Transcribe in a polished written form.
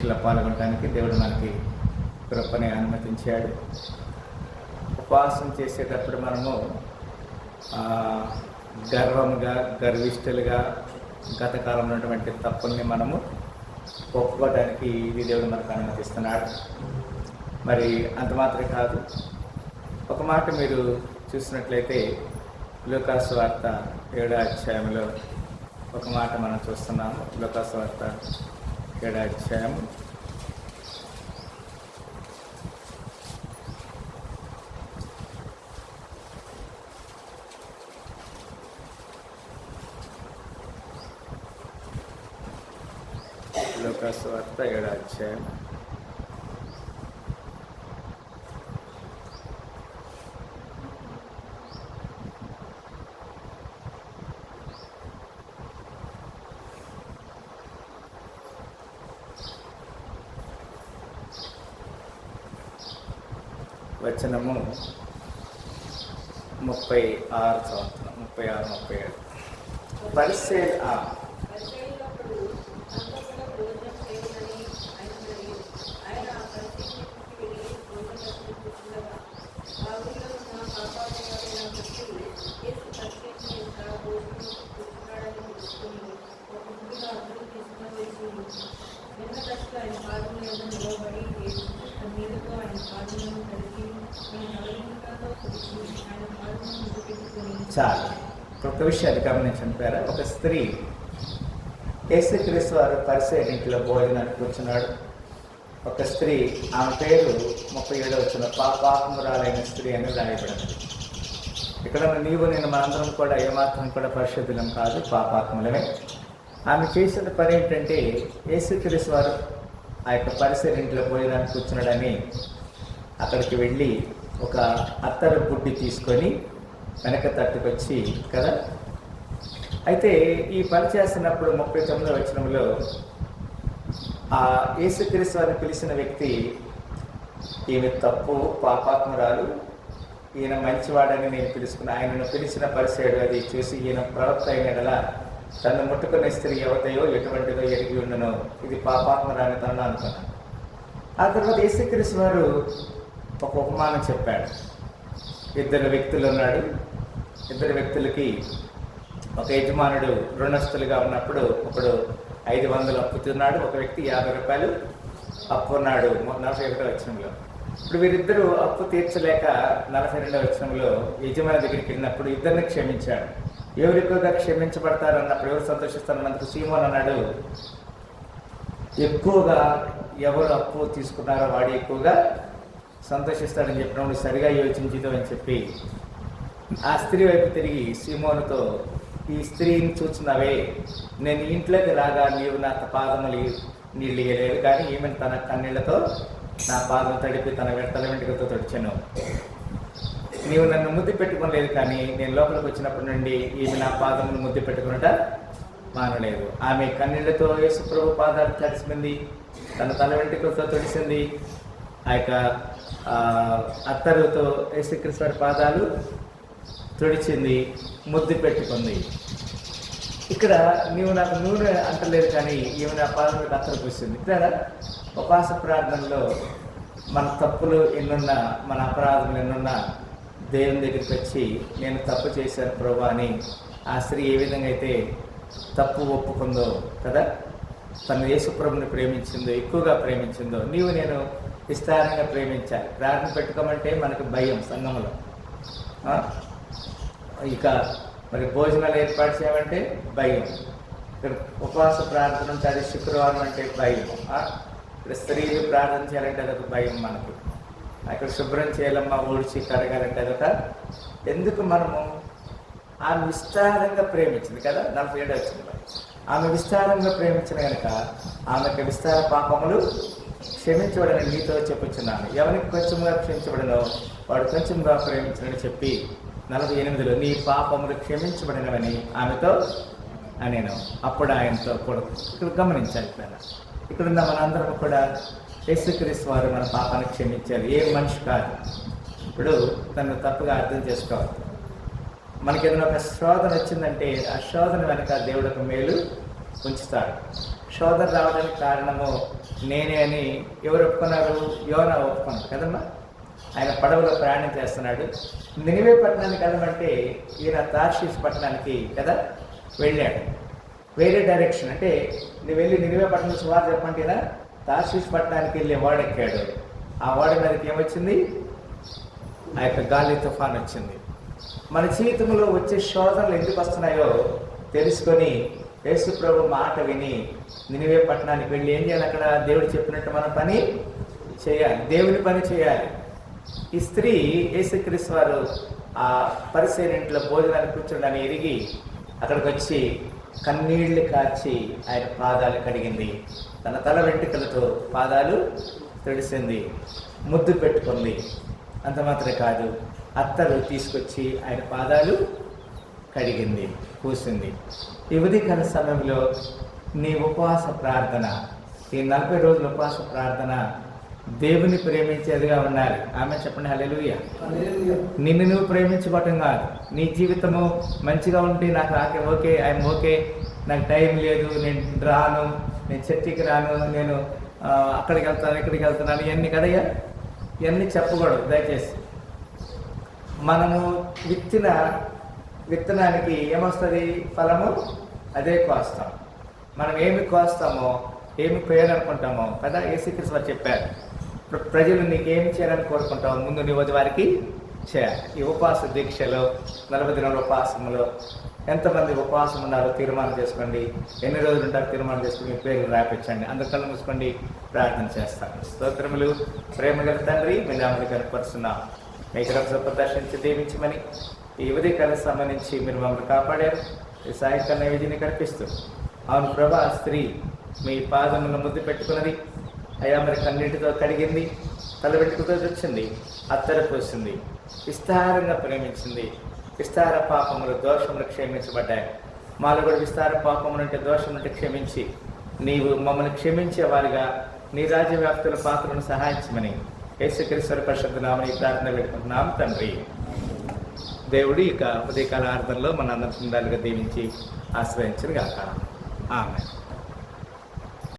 దీక్షలో పాల్గొనడానికి దేవుడు మనకి కృపని అనుమతించాడు. ఉపవాసం చేసేటప్పుడు మనము గర్వంగా, గర్విష్ఠులుగా గత కాలంలో ఉన్నటువంటి తప్పుల్ని మనము ఒప్పుకోవడానికి ఇది దేవుడు మనకు అనుమతిస్తున్నాడు. మరి అంత మాత్రమే కాదు, ఒక మాట మీరు చూసినట్లయితే లూకాసు వార్త 7వ అధ్యాయంలో ఒక మాట మనం చూస్తున్నాము. లూకాసు వార్త 7వ అధ్యాయం లూకాసు వార్త 7వ అధ్యాయం వచనము 36 పరిసయ్యులు చాలు. ఒక విషయాన్ని గమనించారా? ఒక స్త్రీ యేసుక్రీస్తు వారు పరిసయ్యుల ఇంట్లో భోజనానికి కూర్చున్నాడు. ఒక స్త్రీ, ఆమె పేరు 37వ వచనంలో పాపాత్మురాలైన స్త్రీ అని రాయబడింది. ఇక్కడ నీవు నేను మనందరం కూడా ఏమాత్రం కూడా పరిశుద్ధులం కాదు, పాపాత్ములమే. ఆమె చేసిన పని ఏంటంటే, యేసుక్రీస్తు వారు ఆ యొక్క పరిసయ్యుల ఇంట్లో భోజనానికి కూర్చున్నాడని అక్కడికి వెళ్ళి ఒక అత్తరు బుడ్డి తీసుకొని వెనక తట్టుకొచ్చి కదా. అయితే ఈ పని చేస్తున్నప్పుడు 39వ వచనంలో ఆ యేసుక్రీస్తు వారిని పిలిచిన వ్యక్తి, ఈమె తప్పు, పాపాత్మురాలు, ఈయన మంచివాడని నేను పిలుచుకున్నా. ఆయనను పిలిచిన పరిసయ్యుడు అది చూసి, ఈయన ప్రవక్త అయిన ఎడల తను ముట్టుకునే స్త్రీ ఎవరిదో ఎటువంటిదో ఎరిగి ఉండను, ఇది పాపాత్మురాని తను అనుకున్నాను. ఆ తర్వాత యేసుక్రీస్తు వారు ఒక ఉపమానం చెప్పాడు. ఇద్దరు వ్యక్తులు ఉన్నాడు. ఇద్దరు వ్యక్తులకి ఒక యజమానుడు రుణస్థులుగా ఉన్నప్పుడు ఒకడు 500 అప్పుతున్నాడు, ఒక వ్యక్తి 50 రూపాయలు అప్పు ఉన్నాడు. 41వ వచనంలో ఇప్పుడు వీరిద్దరూ అప్పు తీర్చలేక 42వ వచనంలో యజమాని దగ్గరికి వెళ్ళినప్పుడు ఇద్దరిని క్షమించాడు. ఎవరు ఎక్కువగా క్షమించబడతారు అన్నప్పుడు, ఎవరు సంతోషిస్తారు అన్నందుకు సీమోన్ అన్నాడు, ఎక్కువగా ఎవరు అప్పు తీసుకున్నారో వాడు ఎక్కువగా సంతోషిస్తాడని చెప్పినప్పుడు సరిగా యోచించుతో అని చెప్పి ఆ స్త్రీ వైపు తిరిగి సీమోనుతో, ఈ స్త్రీని చూస్తున్నావే, నేను ఇంట్లోకి రాగా నీవు నా పాదములు నీళ్ళు ఇయ్యలేదు, కానీ ఈమె తన కన్నీళ్లతో నా పాదం తడిపి తన తల వెంట్రుకలతో తడిచాను. నీవు నన్ను ముద్దు పెట్టుకోలేదు, కానీ నేను లోపలికి వచ్చినప్పటి నుండి ఈమె నా పాదమును ముద్దు పెట్టుకున్నట మానలేదు. ఆమె కన్నీళ్లతో యేసు ప్రభు పాదాలు తడిసింది, తన తల వెంట్రుకలతో తడిసింది. ఆ యొక్క అత్తరుతో యేసుక్రీస్తు వారి పాదాలు తుడిచింది, ముద్దు పెట్టుకుంది. ఇక్కడ నీవు నాకు నూనె అంటలేదు, కానీ ఈమె నా పాదములకు అత్తరు పూసింది. ఇక్కడ ఉపవాస ప్రార్థనలో మన తప్పులు ఎన్నున్నా, మన అపరాధములు ఎన్నున్నా దేవుని దగ్గరికి వచ్చి నేను తప్పు చేశాను ప్రభు అని ఆ స్త్రీ ఏ విధంగా అయితే తప్పు ఒప్పుకుందో కదా, తను యేసు ప్రభుని ప్రేమించిందో, ఎక్కువగా ప్రేమించిందో, నీవు నేను విస్తారంగా ప్రేమించాలి. ప్రార్థన పెట్టుకోమంటే మనకు భయం సంఘంలో. ఇక మరి భోజనాలు ఏర్పాటు చేయమంటే భయం. ఇక్కడ ఉపవాస ప్రార్థన అంటే అది శుక్రవారం అంటే భయం. ఇక్కడ స్త్రీలు ప్రార్థన చేయాలంటే అదొక భయం మనకు. అక్కడ శుభ్రం చేయాలమ్మా, ఊడ్చి కడగాలంటే అదొక. ఎందుకు మనము ఆమె విస్తారంగా ప్రేమించింది కదా, 47 వచ్చింది. ఆమె విస్తారంగా ప్రేమించిన కనుక ఆమెకు విస్తార పాపములు క్షమించబడని నీతో చెప్పుచున్నాను. ఎవరికి కొంచెంగా క్షమించబడనో వాడు కొంచెంగా ప్రేమించడని చెప్పి 48లో నీ పాపములు క్షమించబడినవని ఆమెతో నేను అప్పుడు ఆయనతో కూడా. ఇక్కడ గమనించాలి, ఇక్కడున్న మనందరం కూడా యేసుక్రీస్తు వారు మన పాపాన్ని క్షమించారు. ఏ మనిషి కాదు. ఇప్పుడు తను తప్పుగా అర్థం చేసుకోవాలి. మనకి ఏదైనా ఒక శోధన వచ్చిందంటే ఆ శోధన వెనక దేవుడు ఒక మేలు ఉంచుతాడు. శోధన రావడానికి కారణము నేనే అని ఎవరు ఒప్పుకున్నారు? యోనా ఒప్పుకున్నారు కదమ్మా. ఆయన పడవలో ప్రయాణం చేస్తున్నాడు. నినివే పట్టణానికి వెళ్ళమంటే ఈయన తార్షీష్ పట్టణానికి కదా వెళ్ళాడు. వేరే డైరెక్షన్, అంటే నువ్వు వెళ్ళి నినివే పట్టణం సువార్త చెప్పంటే ఈయన తార్షీష్ పట్టణానికి వెళ్ళి ఓడెక్కాడు. ఆ ఓడ మీదకి ఏమొచ్చింది? ఆ యొక్క గాలి తుఫాన్ వచ్చింది. మన జీవితంలో వచ్చే శోధనలు ఎందుకు వస్తున్నాయో తెలుసుకొని యేసు ప్రభు మాట విని నినివే పట్టణానికి వెళ్ళి ఏం చేయాలి? అక్కడ దేవుడు చెప్పినట్టు మన పని చేయాలి, దేవుని పని చేయాలి. ఈ స్త్రీ యేసుక్రీస్తు వారు ఆ పరిసయ్యుని ఇంట్లో భోజనాన్ని కూర్చోడానికి ఎరిగి అక్కడికి వచ్చి కన్నీళ్లు కార్చి ఆయన పాదాలు కడిగింది. తన తల వెంట్రుకలతో పాదాలు తుడిసింది, ముద్దు పెట్టుకుంది. అంత మాత్రమే కాదు, అత్తరు తీసుకొచ్చి ఆయన పాదాలు కడిగింది, పూసింది. ఈ ఉదయకాల సమయంలో నీ ఉపవాస ప్రార్థన, ఈ 40 రోజుల ఉపవాస ప్రార్థన దేవుని ప్రేమించేదిగా ఉండాలి. ఆమె చెప్పండి హల్లెలూయా. నిన్ను నువ్వు ప్రేమించుకోవటం కాదు. నీ జీవితము మంచిగా ఉంటే నాకు ఓకే, ఐఎమ్ ఓకే, నాకు టైం లేదు, నేను రాను, నేను చర్చికి రాను, నేను అక్కడికి వెళ్తాను, ఇక్కడికి వెళ్తున్నాను, ఇవన్నీ కదయ్యా. ఇవన్నీ చెప్పకూడదు దయచేసి. మనము విత్తనానికి ఏమొస్తుంది? ఫలము అదే కోస్తాం. మనం ఏమి కోస్తామో, ఏమి కోయాలనుకుంటామో కదా యేసుక్రీస్తు వారు చెప్పారు. ప్రజలు నీకేమి చేయాలని కోరుకుంటావు, ముందు నీ వద్ద వారికి చేయాలి. ఈ ఉపవాస దీక్షలో 40 దినాల ఉపవాసంలో ఎంతమంది ఉపవాసం ఉన్నారో తీర్మానం చేసుకోండి. ఎన్ని రోజులు ఉంటారో తీర్మానం చేసుకుని మీ పేర్లు రాపించండి. అందరు కళ్ళు మూసుకొని ప్రార్థన చేస్తాను. స్తోత్రములు ప్రేమగల తండ్రి, మీ నామని కనపరుస్తున్నాం. మీకు రక్షణ దర్శించి దీవించమని ఈ ఉదయకాల సంబంధించి మీరు మమ్మల్ని కాపాడారు. ఈ సాయంకాల నైవేద్యాన్ని కనిపిస్తూ అవును ప్రభా, స్త్రీ మీ పాదములను ముద్దు పెట్టుకున్నది అయ్యా, మరి కన్నీటితో కడిగింది, తల వెంట్రుకతో వచ్చింది, అత్తర పోసింది, విస్తారంగా ప్రేమించింది. విస్తార పాపములు, దోషములు క్షమించబడ్డాయి. మాలో కూడా విస్తార పాపములు అంటే, దోషం అంటే క్షమించి నీవు మమ్మల్ని క్షమించేవారిగా నీ రాజ్య వ్యాప్తుల పాత్రను సహాయించమని యేసుక్రీస్తు పరిశుద్ధ నామమున ఈ ప్రార్థన పెట్టుకుంటున్నాం తండ్రి. దేవుడు ఇక ఉదయకాల ఆరాధనలో మన అందరి సుందరాలుగా దీవించి ఆశ్రయించను గాక. ఆమేన్.